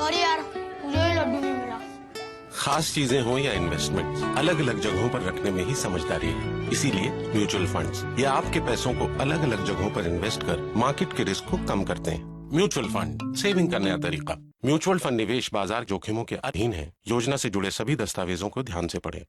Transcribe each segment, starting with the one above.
Sorry यार, मुझे भी लड्डू नहीं मिला। खास चीजें हो या इन्वेस्टमेंट, अलग अलग जगहों पर रखने में ही समझदारी है। इसीलिए म्यूचुअल फंड्स या आपके पैसों को अलग अलग जगहों पर इन्वेस्ट कर मार्केट के रिस्क को कम करते हैं। म्यूचुअल फंड, सेविंग का नया तरीका। म्यूचुअल फंड निवेश बाजार जोखिमों के अधीन है। योजना से जुड़े सभी दस्तावेजों को ध्यान से पढ़ें।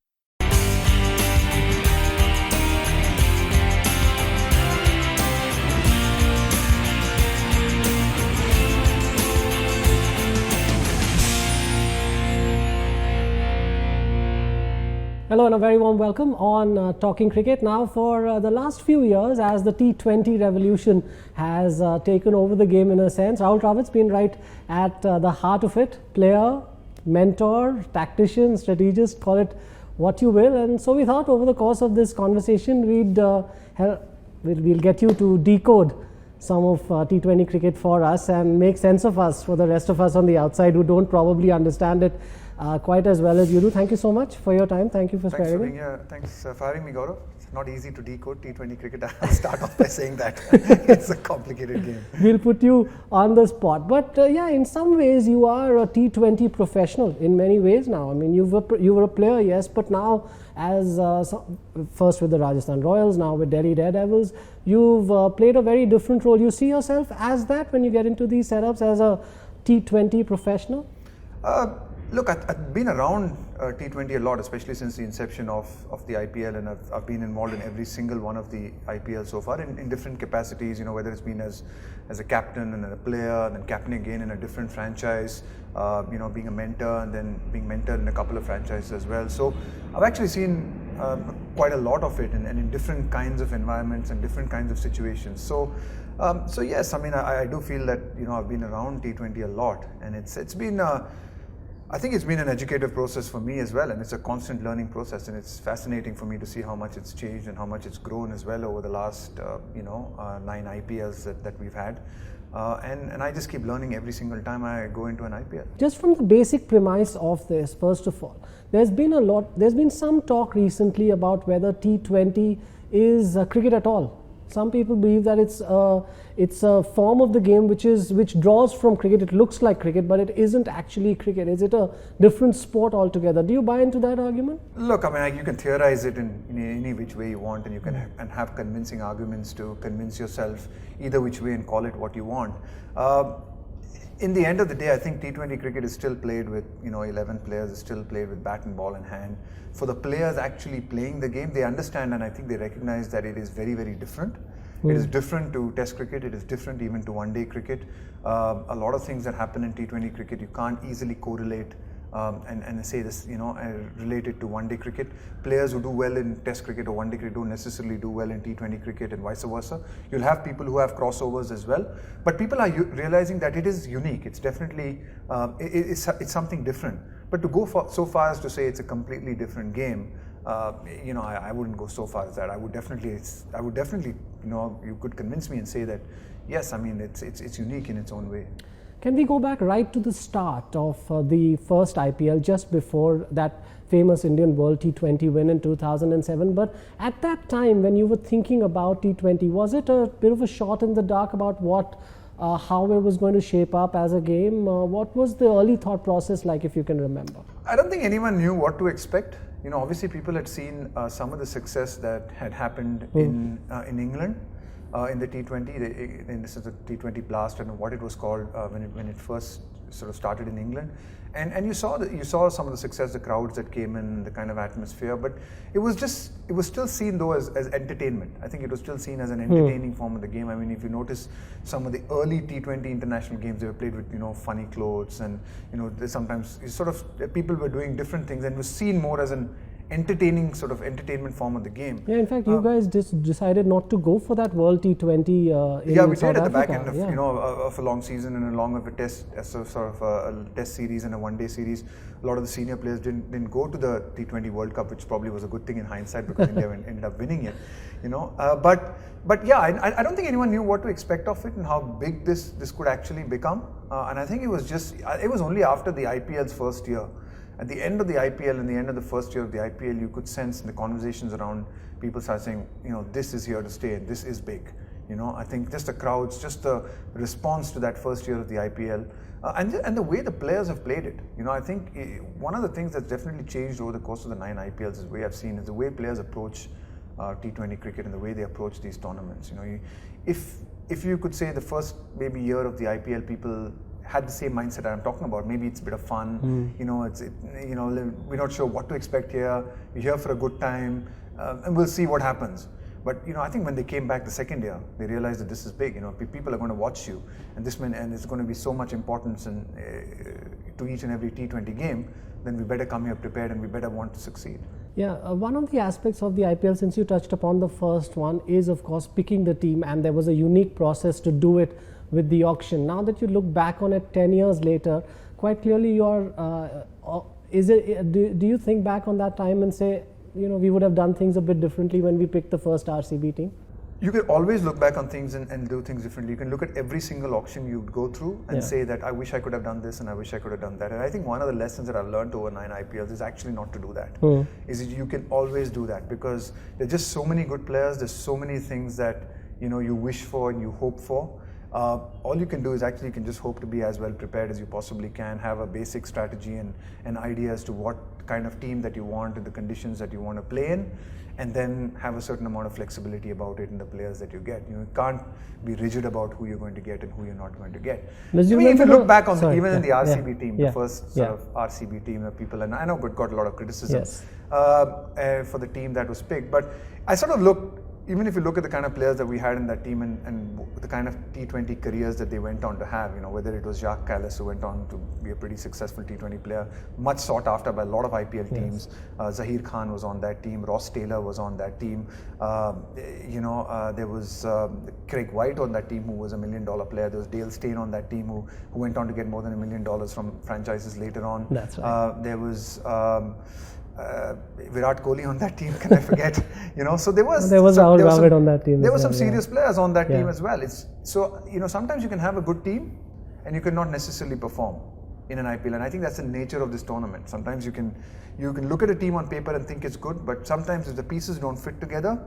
Hello and a very warm welcome on Talking Cricket. Now for the last few years, as the T20 revolution has taken over the game in a sense, Rahul Dravid's been right at the heart of it. Player, mentor, tactician, strategist, call it what you will. And so we thought over the course of this conversation, we'll get you to decode some of T20 cricket for us and make sense of us for the rest of us on the outside who don't probably understand it quite as well as you do. Thank you so much for your time. Thank you for sparing me. Thanks for having me, Gaurav. It's not easy to decode T20 cricket. I'll start off by saying that. It's a complicated game. We'll put you on the spot. But yeah, in some ways you are a T20 professional in many ways now. I mean, you were a player, yes, but now as first with the Rajasthan Royals, now with Delhi Daredevils, you've played a very different role. You see yourself as that when you get into these setups as a T20 professional? Look, I've been around T20 a lot, especially since the inception of the IPL, and I've been involved in every single one of the IPL so far in different capacities, you know, whether it's been as a captain and a player, and then captaining again in a different franchise, you know, being a mentor and then being mentored in a couple of franchises as well. So I've actually seen quite a lot of it and in different kinds of environments and different kinds of situations. So yes, I mean, I do feel that, you know, I've been around T20 a lot, and it's been I think it's been an educative process for me as well, and it's a constant learning process, and it's fascinating for me to see how much it's changed and how much it's grown as well over the last 9 IPLs that we've had, and I just keep learning every single time I go into an IPL. Just from the basic premise of this, first of all, there's been some talk recently about whether T20 is cricket at all. Some people believe that it's a form of the game which draws from cricket. It looks like cricket, but it isn't actually cricket. Is it a different sport altogether? Do you buy into that argument? Look, I mean, you can theorize it in any which way you want, and you can and have convincing arguments to convince yourself either which way and call it what you want. In the end of the day, I think T20 cricket is still played with 11 players. It's still played with bat and ball in hand. For the players actually playing the game, they understand and I think they recognize that it is very, very different. It is different to Test cricket. It is different even to one-day cricket. A lot of things that happen in T20 cricket you can't easily correlate and say this, relate it to one-day cricket. Players who do well in Test cricket or one-day cricket don't necessarily do well in T20 cricket, and vice versa. You'll have people who have crossovers as well, but people are realizing that it is unique. It's definitely it's something different. But to go so far as to say it's a completely different game, I wouldn't go so far as that. I would definitely, you could convince me and say that yes, I mean it's unique in its own way. Can we go back right to the start of the first IPL, just before that famous Indian World T20 win in 2007? But at that time, when you were thinking about T20, was it a bit of a shot in the dark about how it was going to shape up as a game? What was the early thought process like, if you can remember? I don't think anyone knew what to expect. You know, obviously people had seen some of the success that had happened in England. In the T20, and this is the T20 blast and what it was called when it first sort of started in England, and you saw some of the success, the crowds that came in, the kind of atmosphere, but it was still seen though as entertainment. I think it was still seen as an entertaining form of the game. I mean, if you notice some of the early T20 international games, they were played with funny clothes, and sometimes people were doing different things, and it was seen more as an entertainment form of the game. Yeah, in fact, you guys just decided not to go for that World T20 yeah, we South did at the back Africa. end of of a long season and along with a test, a test series and a one-day series. A lot of the senior players didn't go to the T20 World Cup, which probably was a good thing in hindsight because India ended up winning it. But yeah, I don't think anyone knew what to expect of it and how big this could actually become. And I think it was only after the IPL's first year. At the end of the IPL and the end of the first year of the IPL, you could sense in the conversations around people start saying, this is here to stay and this is big. I think just the crowds, just the response to that first year of the IPL, and the way the players have played it. I think one of the things that's definitely changed over the course of the 9 IPLs is the way I've seen is the way players approach T20 cricket and the way they approach these tournaments. If you could say the first maybe year of the IPL, people had the same mindset I'm talking about. Maybe it's a bit of fun. We're not sure what to expect here. We're here for a good time, and we'll see what happens. But I think when they came back the second year, they realized that this is big. People are going to watch you, and it's going to be so much importance to each and every T20 game. Then we better come here prepared, and we better want to succeed. Yeah, one of the aspects of the IPL, since you touched upon the first one, is of course picking the team, and there was a unique process to do it with the auction. Now that you look back on it 10 years later, quite clearly do you think back on that time and say, we would have done things a bit differently when we picked the first RCB team? You can always look back on things and do things differently. You can look at every single auction you go through and say that I wish I could have done this and I wish I could have done that. And I think one of the lessons that I've learned over 9 IPLs is actually not to do that. Is that you can always do that, because there's just so many good players. There's so many things that you wish for and you hope for. All you can do is actually you can just hope to be as well prepared as you possibly can, have a basic strategy and an idea as to what kind of team that you want and the conditions that you want to play in, and then have a certain amount of flexibility about it and the players that you get. You can't be rigid about who you're going to get and who you're not going to get. If you look back on in the RCB team, the first sort of RCB team that people, and I know got a lot of criticism for the team that was picked, but I sort of looked, even if you look at the kind of players that we had in that team and the kind of T20 careers that they went on to have, whether it was Jacques Kallis, who went on to be a pretty successful T20 player, much sought after by a lot of IPL teams. Zahir Khan was on that team. Ross Taylor was on that team. There was Craig White on that team, who was $1 million player. There was Dale Steyn on that team, who went on to get more than $1 million from franchises later on. That's right. There was Virat Kohli on that team, can I forget? So there was Rahul Dravid on that team. There were some serious players on that team as well. Sometimes you can have a good team and you cannot necessarily perform in an IPL, and I think that's the nature of this tournament. Sometimes you can look at a team on paper and think it's good, but sometimes if the pieces don't fit together,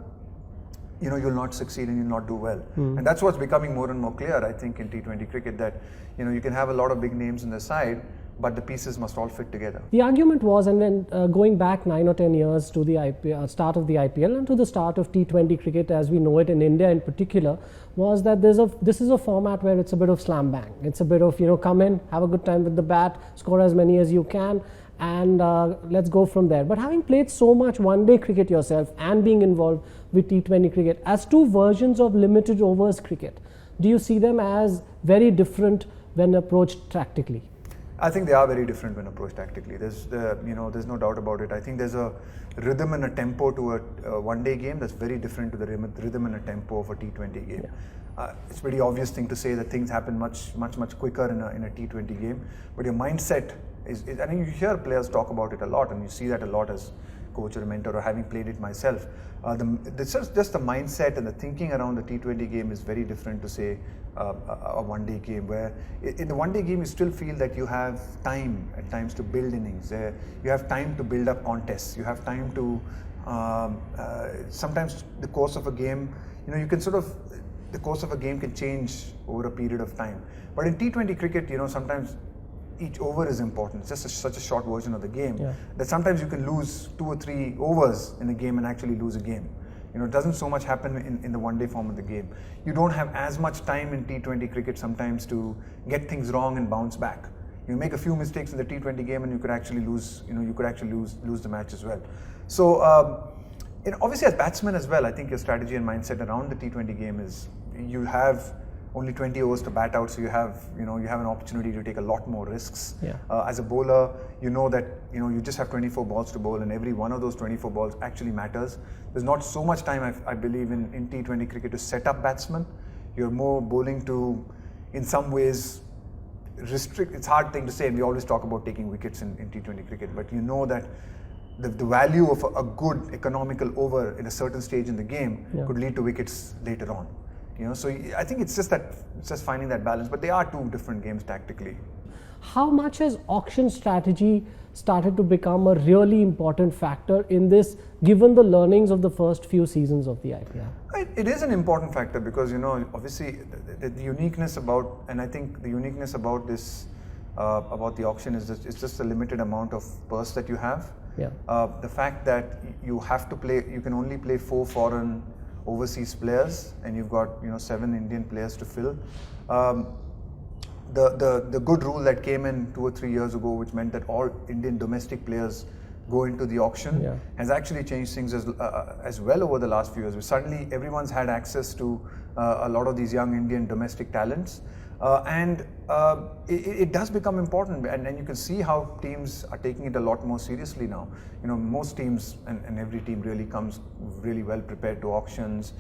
you'll not succeed and you'll not do well. And that's what's becoming more and more clear, I think, in T20 cricket, that you can have a lot of big names on the side, but the pieces must all fit together. The argument was, and when going back 9 or 10 years to the start of the IPL and to the start of T20 cricket as we know it in India in particular, was that this is a format where it's a bit of slam bang. It's a bit of, come in, have a good time with the bat, score as many as you can, and let's go from there. But having played so much one-day cricket yourself and being involved with T20 cricket as two versions of limited overs cricket, do you see them as very different when approached tactically? I think they are very different when approached tactically. There's no doubt about it. I think there's a rhythm and a tempo to a one-day game that's very different to the rhythm and a tempo of a T20 game. It's a pretty obvious thing to say that things happen much quicker in a T20 game, but your mindset is I think you hear players talk about it a lot, and you see that a lot as coach or a mentor, or having played it myself. Just the mindset and the thinking around the T20 game is very different to say a one-day game, where in the one-day game you still feel that you have time at times to build innings. You have time to build up contests. You have time to sometimes the course of a game, the course of a game can change over a period of time. But in T20 cricket, sometimes each over is important. It's just such a short version of the game that sometimes you can lose 2 or 3 overs in a game and actually lose a game. It doesn't so much happen in the one-day form of the game. You don't have as much time in T20 cricket sometimes to get things wrong and bounce back. You make a few mistakes in the T20 game and you could actually lose. You could actually lose the match as well. So obviously as batsmen as well, I think your strategy and mindset around the T20 game is you have only 20 overs to bat out, so you have an opportunity to take a lot more risks. As a bowler, that you just have 24 balls to bowl, and every one of those 24 balls actually matters. There's not so much time, I believe, in T20 cricket to set up batsmen. You're more bowling to, in some ways, restrict. It's a hard thing to say, and we always talk about taking wickets in T20 cricket, but that the value of a good economical over in a certain stage in the game could lead to wickets later on. So I think it's just finding that balance, but they are two different games tactically. How much has auction strategy started to become a really important factor in this, given the learnings of the first few seasons of the IPL? It is an important factor because, obviously the uniqueness about, and I think the uniqueness about this, about the auction is that it's just a limited amount of purse that you have. Yeah. The fact that you have to play, you can only play 4 foreign overseas players, and you've got 7 Indian players to fill. The good rule that came in 2 or 3 years ago, which meant that all Indian domestic players go into the auction, has actually changed things as well over the last few years. Suddenly, everyone's had access to a lot of these young Indian domestic talents, and it does become important. And you can see how teams are taking it a lot more seriously now. Most teams and every team really comes really well prepared to auctions.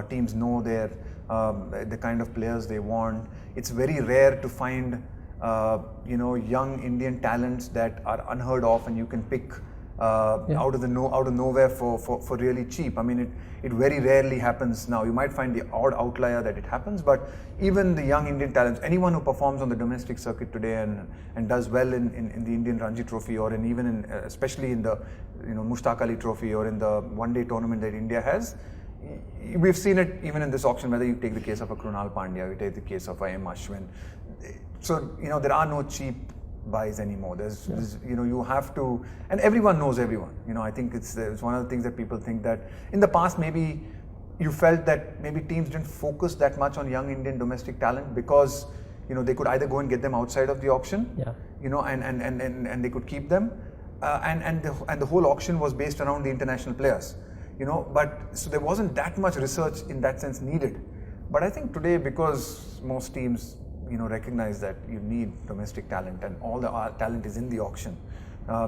Teams know the kind of players they want. It's very rare to find young Indian talents that are unheard of and you can pick out of nowhere for really cheap. I mean, it very rarely happens now. You might find the odd outlier that it happens, but even the young Indian talents, anyone who performs on the domestic circuit today and does well in the Indian Ranji Trophy, or especially in the Mushtaq Ali Trophy, or in the one-day tournament that India has. We've seen it even in this auction, whether you take the case of a Krunal Pandya, you take the case of a M. Ashwin. So, there are no cheap buys anymore. You have to, and everyone knows everyone. I think it's one of the things that people think that in the past maybe you felt that maybe teams didn't focus that much on young Indian domestic talent because they could either go and get them outside of the auction, and they could keep them, and the whole auction was based around the international players. But so there wasn't that much research in that sense needed. But I think today, because most teams recognize that you need domestic talent and all the talent is in the auction,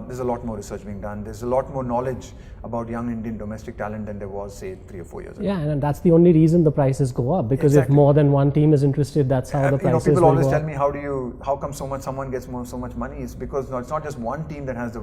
there's a lot more research being done. There's a lot more knowledge about young Indian domestic talent than there was, say, 3 or 4 years ago. Yeah, and that's the only reason the prices go up, because if more than one team is interested, that's how the prices people will always go tell up. me, how come someone gets so much money? It's because it's not just one team that has the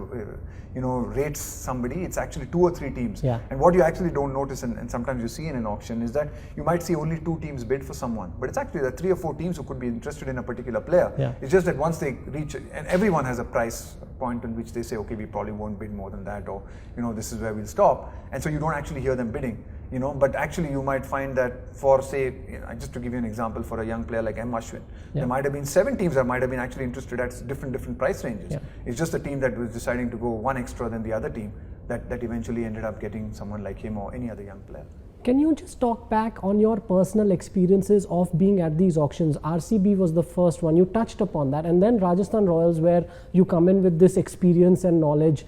rates somebody. It's actually 2 or 3 teams. Yeah. And what you actually don't notice, and sometimes you see in an auction, is that you might see only 2 teams bid for someone, but it's actually the 3 or 4 teams who could be interested in a particular player. Yeah. It's just that once they reach, and everyone has a price point in which they say, okay, we probably won't bid more than that, or this is where we'll stop, and so you don't actually hear them bidding. But actually you might find that for, say, just to give you an example, for a young player like M. Ashwin, there might have been 7 teams that might have been actually interested at different price ranges. Yeah. It's just the team that was deciding to go one extra than the other team that eventually ended up getting someone like him or any other young player. Can you just talk back on your personal experiences of being at these auctions? RCB was the first one, you touched upon that, and then Rajasthan Royals, where you come in with this experience and knowledge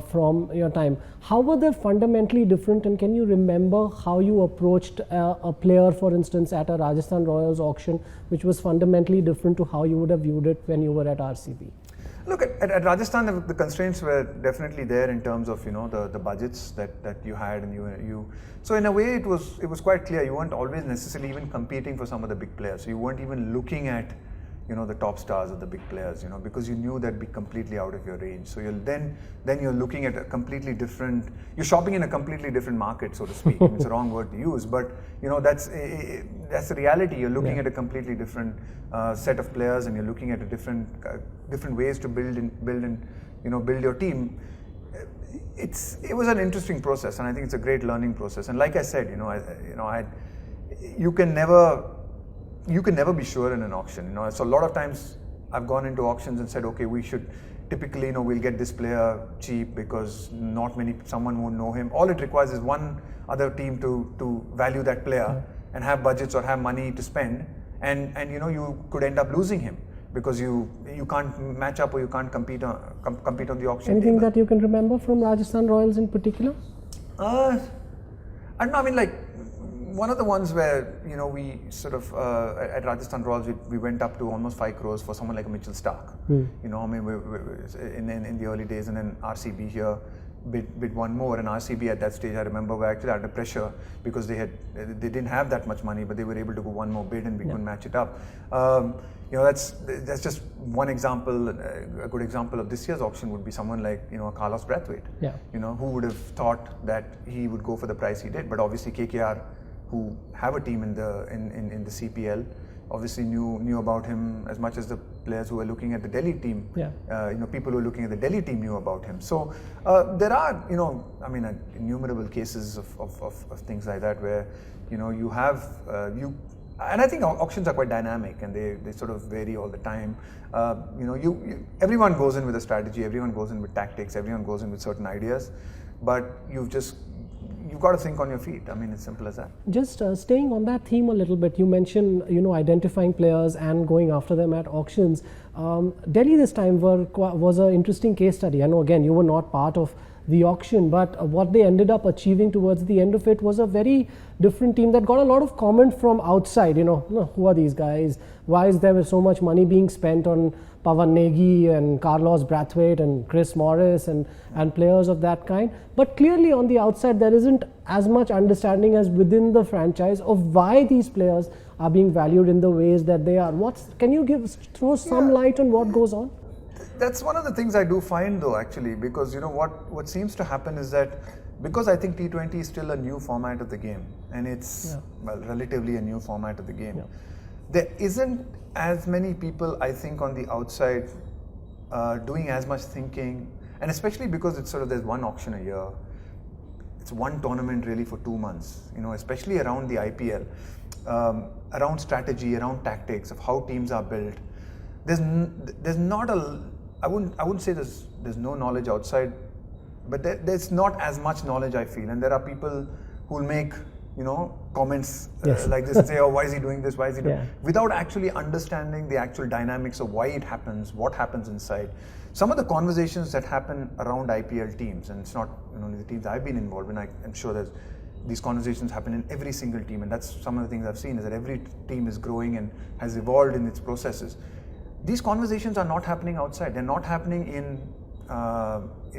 from your time. How were they fundamentally different, and can you remember how you approached a player, for instance, at a Rajasthan Royals auction, which was fundamentally different to how you would have viewed it when you were at RCB? Look, at Rajasthan, the constraints were definitely there in terms of the budgets that you had, and you. So in a way, it was quite clear. You weren't always necessarily even competing for some of the big players. So you weren't even looking at the top stars of the big players, because you knew that'd be completely out of your range. So then you're looking at a completely different. You're shopping in a completely different market, so to speak. It's a wrong word to use, but that's the reality. You're looking at a completely different set of players, and you're looking at a different ways to build your team. It was an interesting process, and I think it's a great learning process. And like I said, you can never be sure in an auction. So a lot of times I've gone into auctions and said, okay, we should typically, we'll get this player cheap because someone won't know him. All it requires is one other team to value that player and have budgets or have money to spend, and you could end up losing him because you can't match up or you can't compete on the auction. Anything table. that you can remember from Rajasthan Royals in particular? I don't know. I mean, like, one of the ones where we sort of at Rajasthan Royals we went up to almost 5 crores for someone like a Mitchell Stark. I mean, in the early days, and then RCB here bid one more, and RCB at that stage, I remember, were actually under pressure because they didn't have that much money, but they were able to go one more bid and we couldn't match it up. That's just one example. A good example of this year's auction would be someone like Carlos Brathwaite. Who would have thought that he would go for the price he did? But obviously KKR, who have a team in the CPL, obviously knew about him as much as the players who were looking at the Delhi team. People who were looking at the Delhi team knew about him. So there are, innumerable cases of things like that where, you have and I think auctions are quite dynamic and they sort of vary all the time. Everyone goes in with a strategy, everyone goes in with tactics, everyone goes in with certain ideas, but you've got to think on your feet. I mean, it's simple as that. Just staying on that theme a little bit, you mentioned, identifying players and going after them at auctions. Delhi this time was an interesting case study. I know, again, you were not part of the auction, but what they ended up achieving towards the end of it was a very different team that got a lot of comment from outside. Who are these guys? Why is there so much money being spent on Pawan Negi and Carlos Brathwaite and Chris Morris and players of that kind? But clearly on the outside there isn't as much understanding as within the franchise of why these players are being valued in the ways that they are. Can you throw some light on what goes on? That's one of the things I do find though, actually, because what seems to happen is that because I think T20 is still a new format of the game, and it's relatively a new format of the game, there isn't as many people, I think, on the outside doing as much thinking, and especially because it's sort of, there's one auction a year, it's one tournament really for 2 months, especially around the IPL, around strategy, around tactics of how teams are built. There's not I wouldn't say there's no knowledge outside, but there's not as much knowledge, I feel, and there are people who will make comments like this and say, oh, why is he doing this, why is he doing without actually understanding the actual dynamics of why it happens, what happens inside. Some of the conversations that happen around IPL teams, and it's not only the teams I've been involved in, I'm sure these conversations happen in every single team, and that's some of the things I've seen, is that every team is growing and has evolved in its processes. These conversations are not happening outside. They're not happening in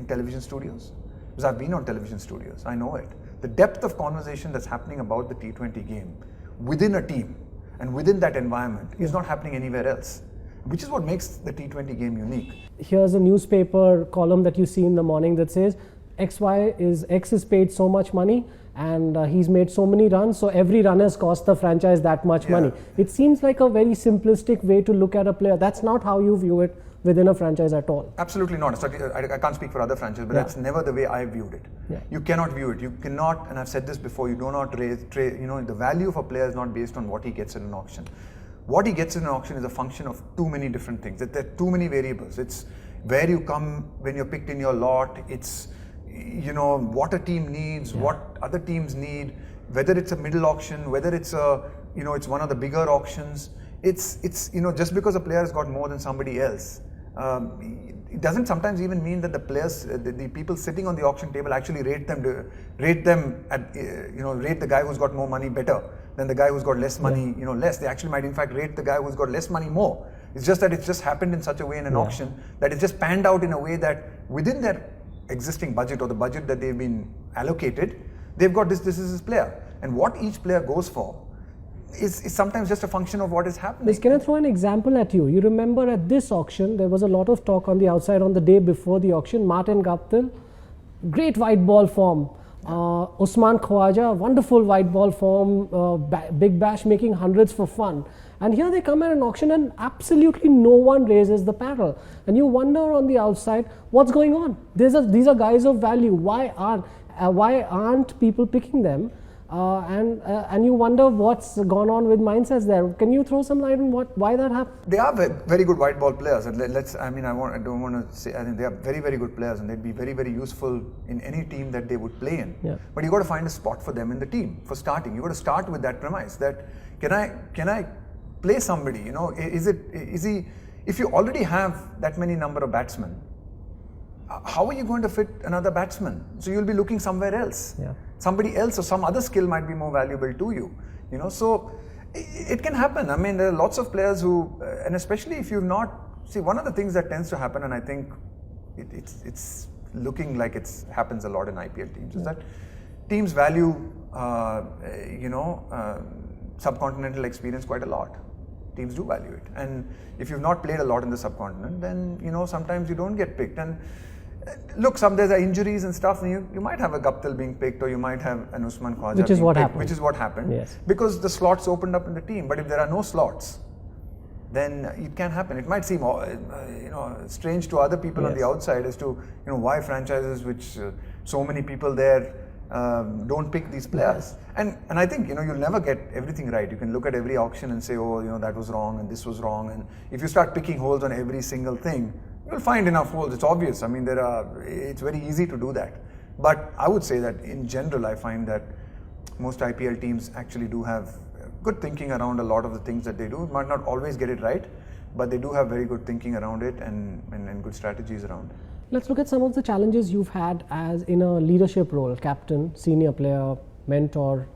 television studios. Because I've been on television studios, I know it. The depth of conversation that's happening about the T20 game within a team and within that environment is not happening anywhere else, which is what makes the T20 game unique. Here's a newspaper column that you see in the morning that says X is paid so much money and he's made so many runs, so every run has cost the franchise that much money. It seems like a very simplistic way to look at a player. That's not how you view it within a franchise at all. Absolutely not. I can't speak for other franchises, but that's never the way I viewed it. You cannot view it. You cannot, and I've said this before, you do not the value of a player is not based on what he gets in an auction. What he gets in an auction is a function of too many different things. There are too many variables. It's where you come when you're picked in your lot. It's what a team needs, what other teams need, whether it's a middle auction, whether it's it's one of the bigger auctions. It's just because a player has got more than somebody else, it doesn't sometimes even mean that the players, the people sitting on the auction table actually rate the guy who's got more money better than the guy who's got less money, less. They actually might in fact rate the guy who's got less money more. It's just that it's just happened in such a way in an auction that it's just panned out in a way that within their existing budget or the budget that they've been allocated, they've got this is his player. And what each player goes for is sometimes just a function of what is happening. Can I throw an example at you? You remember at this auction, there was a lot of talk on the outside on the day before the auction. Martin Guptill, great white ball form. Usman Khawaja, wonderful white ball form. Big Bash making hundreds for fun. And here they come at an auction and absolutely no one raises the paddle. And you wonder on the outside, what's going on? These are guys of value. Why aren't people picking them? And you wonder what's gone on with mindsets there. Can you throw some light on why that happened? They are very good white ball players, and I don't want to say. I think they are very, very good players, and they'd be very, very useful in any team that they would play in. But you got to find a spot for them in the team for starting. You got to start with that premise that can I play somebody? Is he? If you already have that many number of batsmen, how are you going to fit another batsman? So you'll be looking somewhere else. Somebody else or some other skill might be more valuable to you. So it can happen. I mean, there are lots of players who, and especially if you've not, see, one of the things that tends to happen, and I think it's looking like it happens a lot in IPL teams, is that teams value, subcontinental experience quite a lot. Teams do value it. And if you've not played a lot in the subcontinent, then, sometimes you don't get picked. And look, there's injuries and stuff, and you might have a Guptill being picked, or you might have an Usman Khawaja which is what happened. Which is what happened. Because the slots opened up in the team. But if there are no slots, then it can happen. It might seem, strange to other people on the outside as to, why franchises which so many people there don't pick these players. And I think, you'll never get everything right. You can look at every auction and say, that was wrong and this was wrong. And if you start picking holes on every single thing, you'll find enough holes. It's obvious. I mean, it's very easy to do that. But I would say that in general, I find that most IPL teams actually do have good thinking around a lot of the things that they do. Might not always get it right, but they do have very good thinking around it and good strategies around it. Let's look at some of the challenges you've had as in a leadership role, captain, senior player, mentor,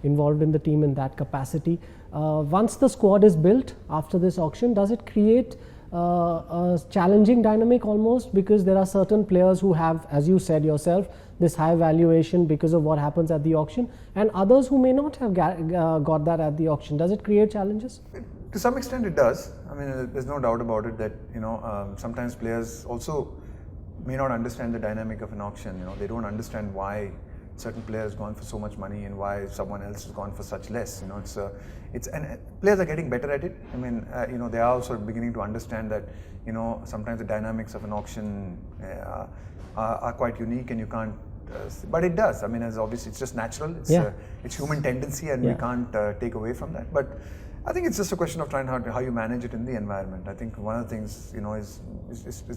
involved in the team in that capacity. Once the squad is built after this auction, does it create a challenging dynamic almost, because there are certain players who have, as you said yourself, this high valuation because of what happens at the auction, and others who may not have got that at the auction? Does it create challenges? To some extent it does. I mean, there's no doubt about it that, sometimes players also may not understand the dynamic of an auction. They don't understand why certain players gone for so much money and why someone else has gone for such less. And players are getting better at it. I mean, they are also beginning to understand that, sometimes the dynamics of an auction are quite unique, and you can't. But it does. I mean, as obviously, it's just natural. It's human tendency, and we can't take away from that. But I think it's just a question of trying how you manage it in the environment. I think one of the things, is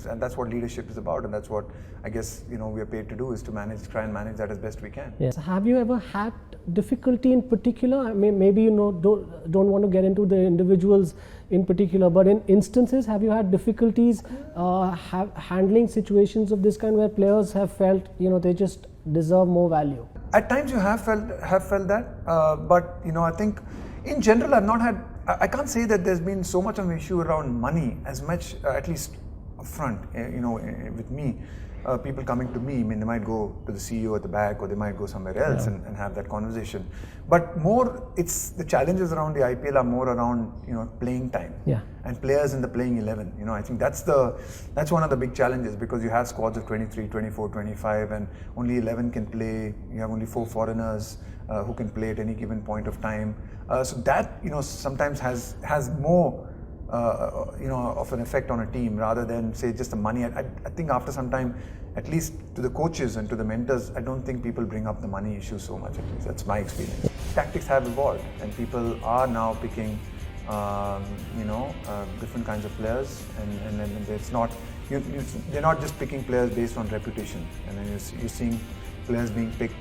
and that's what leadership is about, and that's what I guess, we are paid to do, is to try and manage that as best we can. Yes. Have you ever had difficulty in particular? I mean, maybe don't want to get into the individuals in particular, but in instances, have you had difficulties handling situations of this kind where players have felt, they just deserve more value? At times you have felt that, but I think in general I've not had. I can't say that there's been so much of an issue around money as much, at least upfront. With me, people coming to me, I mean, they might go to the CEO at the back, or they might go somewhere else and have that conversation. But more, it's the challenges around the IPL are more around playing time and players in the playing 11. I think that's one of the big challenges, because you have squads of 23, 24, 25, and only 11 can play. You have only 4 foreigners who can play at any given point of time. So that sometimes has more of an effect on a team rather than say just the money. I think after some time, at least to the coaches and to the mentors, I don't think people bring up the money issue so much. At least that's my experience. Tactics have evolved, and people are now picking different kinds of players, and it's not they're not just picking players based on reputation, and then you're seeing players being picked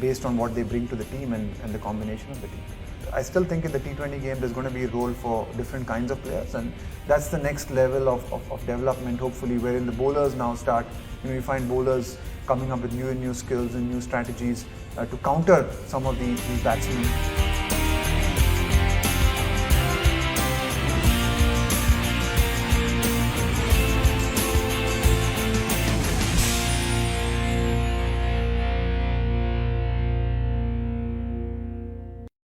based on what they bring to the team and the combination of the team. I still think in the T20 game there's going to be a role for different kinds of players, and that's the next level of development, hopefully, wherein the bowlers now start, you find bowlers coming up with new skills and new strategies to counter some of these batsmen.